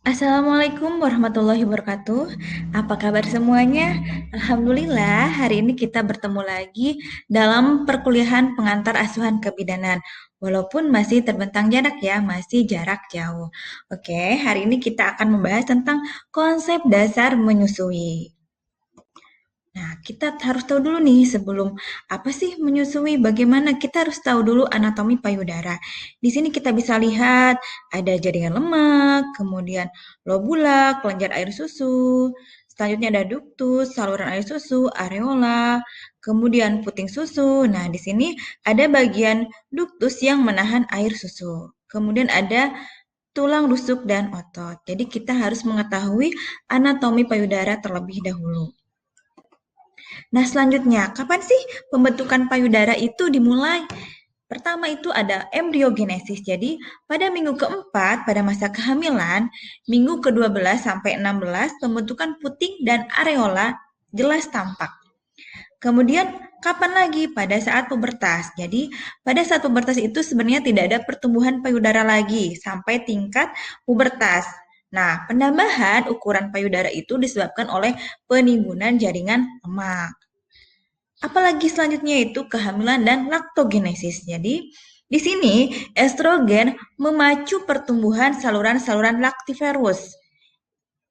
Assalamualaikum warahmatullahi wabarakatuh. Apa kabar semuanya? Alhamdulillah, hari ini kita bertemu lagi dalam perkuliahan pengantar asuhan kebidanan. Walaupun masih terbentang jarak ya, masih jarak jauh. Oke, hari ini kita akan membahas tentang konsep dasar menyusui. Nah, kita harus tahu dulu nih sebelum apa sih menyusui, bagaimana kita harus tahu dulu anatomi payudara. Di sini kita bisa lihat ada jaringan lemak, kemudian lobula, kelenjar air susu, selanjutnya ada duktus, saluran air susu, areola, kemudian puting susu. Nah, di sini ada bagian duktus yang menahan air susu. Kemudian ada tulang rusuk dan otot. Jadi kita harus mengetahui anatomi payudara terlebih dahulu. Nah, selanjutnya, kapan sih pembentukan payudara itu dimulai? Pertama itu ada embriogenesis. Jadi, pada minggu keempat pada masa kehamilan, minggu ke-12 sampai 16, pembentukan puting dan areola jelas tampak. Kemudian, kapan lagi? Pada saat pubertas. Jadi, pada saat pubertas itu sebenarnya tidak ada pertumbuhan payudara lagi sampai tingkat pubertas. Nah, penambahan ukuran payudara itu disebabkan oleh penimbunan jaringan lemak. Apalagi selanjutnya itu kehamilan dan laktogenesis. Jadi, di sini estrogen memacu pertumbuhan saluran-saluran laktiferus.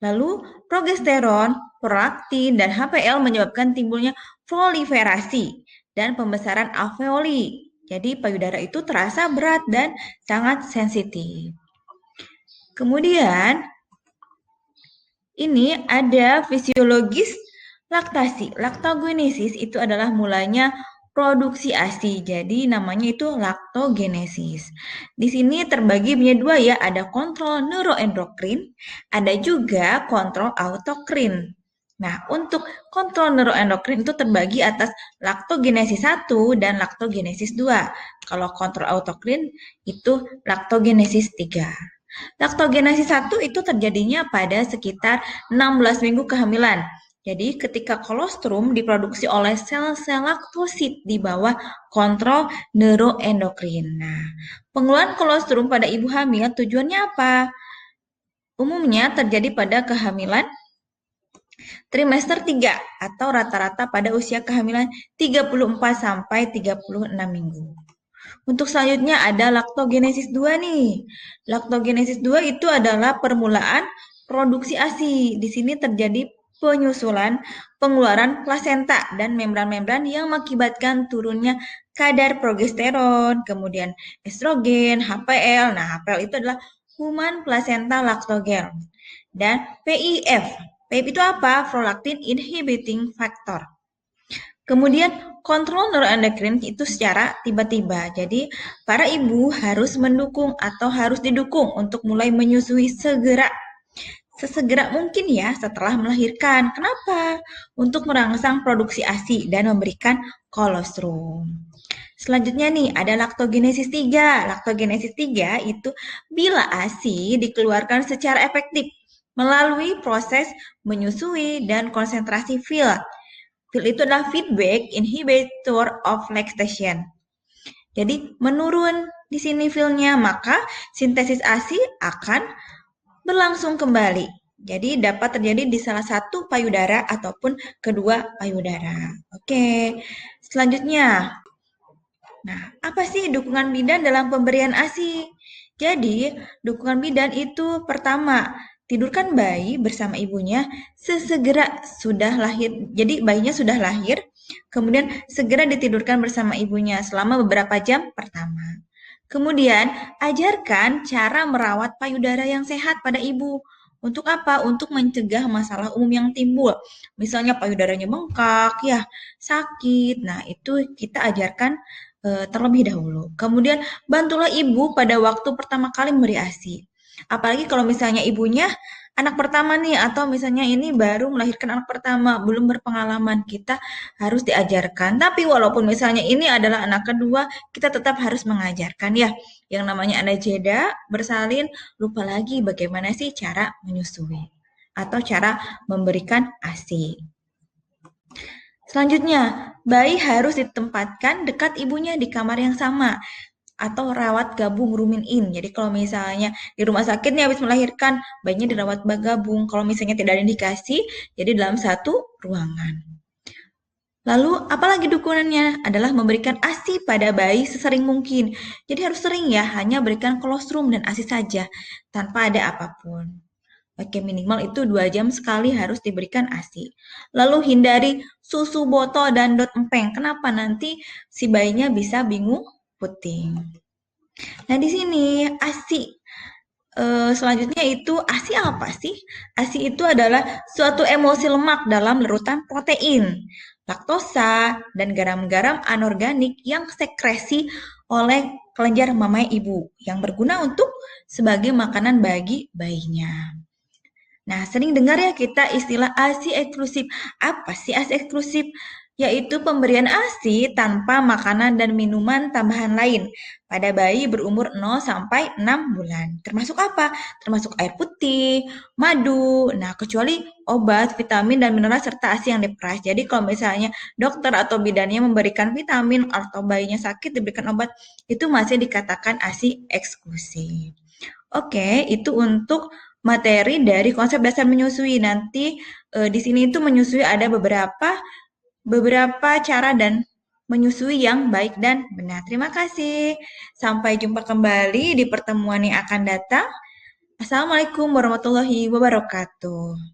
Lalu, progesteron, prolaktin, dan HPL menyebabkan timbulnya proliferasi dan pembesaran alveoli. Jadi, payudara itu terasa berat dan sangat sensitif. Kemudian, ini ada fisiologis laktasi. Laktogenesis itu adalah mulanya produksi ASI. Jadi namanya itu laktogenesis. Di sini terbagi menjadi dua ya, ada kontrol neuroendokrin, ada juga kontrol autokrin. Nah, untuk kontrol neuroendokrin itu terbagi atas laktogenesis 1 dan laktogenesis 2. Kalau kontrol autokrin itu laktogenesis 3. Laktogenesis 1 itu terjadinya pada sekitar 16 minggu kehamilan. Jadi ketika kolostrum diproduksi oleh sel-sel laktosit di bawah kontrol neuroendokrin. Nah, pengeluaran kolostrum pada ibu hamil tujuannya apa? Umumnya terjadi pada kehamilan trimester 3 atau rata-rata pada usia kehamilan 34 sampai 36 minggu. Untuk selanjutnya ada laktogenesis 2 nih. Laktogenesis 2 itu adalah permulaan produksi ASI. Di sini terjadi penyusulan pengeluaran plasenta dan membran-membran yang mengakibatkan turunnya kadar progesteron, kemudian estrogen, HPL. Nah, HPL itu adalah human placenta lactogen. Dan PIF. PIF itu apa? Prolactin inhibiting factor. Kemudian kontrol neuroendokrin itu secara tiba-tiba. Jadi para ibu harus mendukung atau harus didukung untuk mulai menyusui sesegera mungkin ya setelah melahirkan. Kenapa? Untuk merangsang produksi ASI dan memberikan kolostrum. Selanjutnya nih ada laktogenesis 3. Laktogenesis 3 itu bila ASI dikeluarkan secara efektif melalui proses menyusui dan konsentrasi fil. Fil itu adalah feedback inhibitor of lactation. Jadi menurun di sini filnya, maka sintesis ASI akan berlangsung kembali. Jadi dapat terjadi di salah satu payudara ataupun kedua payudara. Oke, selanjutnya. Nah, apa sih dukungan bidan dalam pemberian ASI? Jadi, dukungan bidan itu pertama, tidurkan bayi bersama ibunya sesegera sudah lahir. Jadi, bayinya sudah lahir, kemudian segera ditidurkan bersama ibunya selama beberapa jam pertama. Kemudian, ajarkan cara merawat payudara yang sehat pada ibu. Untuk apa? Untuk mencegah masalah umum yang timbul. Misalnya payudaranya bengkak, ya, sakit. Nah, itu kita ajarkan terlebih dahulu. Kemudian bantulah ibu pada waktu pertama kali memberi ASI. Apalagi kalau misalnya ibunya anak pertama nih atau misalnya ini baru melahirkan anak pertama, belum berpengalaman, kita harus diajarkan. Tapi walaupun misalnya ini adalah anak kedua, kita tetap harus mengajarkan ya. Yang namanya ada jeda, bersalin, lupa lagi bagaimana sih cara menyusui atau cara memberikan ASI. Selanjutnya, bayi harus ditempatkan dekat ibunya di kamar yang sama. atau rawat gabung rumin in. Jadi kalau misalnya di rumah sakit nih habis melahirkan, bayinya dirawat gabung. Kalau misalnya tidak ada indikasi, jadi dalam satu ruangan. Lalu, apalagi dukungannya adalah memberikan ASI pada bayi sesering mungkin. Jadi harus sering ya, hanya berikan kolostrum dan ASI saja, tanpa ada apapun. Oke, minimal itu 2 jam sekali harus diberikan ASI. Lalu hindari susu botol dan dot empeng. Kenapa? Nanti si bayinya bisa bingung puting. Nah, di sini ASI. Selanjutnya itu ASI apa sih? ASI itu adalah suatu emulsi lemak dalam larutan protein, laktosa, dan garam-garam anorganik yang sekresi oleh kelenjar mamai ibu yang berguna untuk sebagai makanan bagi bayinya. Nah, sering dengar ya kita istilah ASI eksklusif. Apa sih ASI eksklusif? Yaitu pemberian ASI tanpa makanan dan minuman tambahan lain pada bayi berumur 0 sampai 6 bulan. Termasuk apa? Termasuk air putih, madu, nah kecuali obat, vitamin, dan mineral serta ASI yang diperas. Jadi kalau misalnya dokter atau bidannya memberikan vitamin atau bayinya sakit diberikan obat, itu masih dikatakan ASI eksklusif. Oke, itu untuk materi dari konsep dasar menyusui. Nanti di sini itu menyusui ada beberapa cara dan menyusui yang baik dan benar. Terima kasih. Sampai jumpa kembali di pertemuan yang akan datang. Assalamualaikum warahmatullahi wabarakatuh.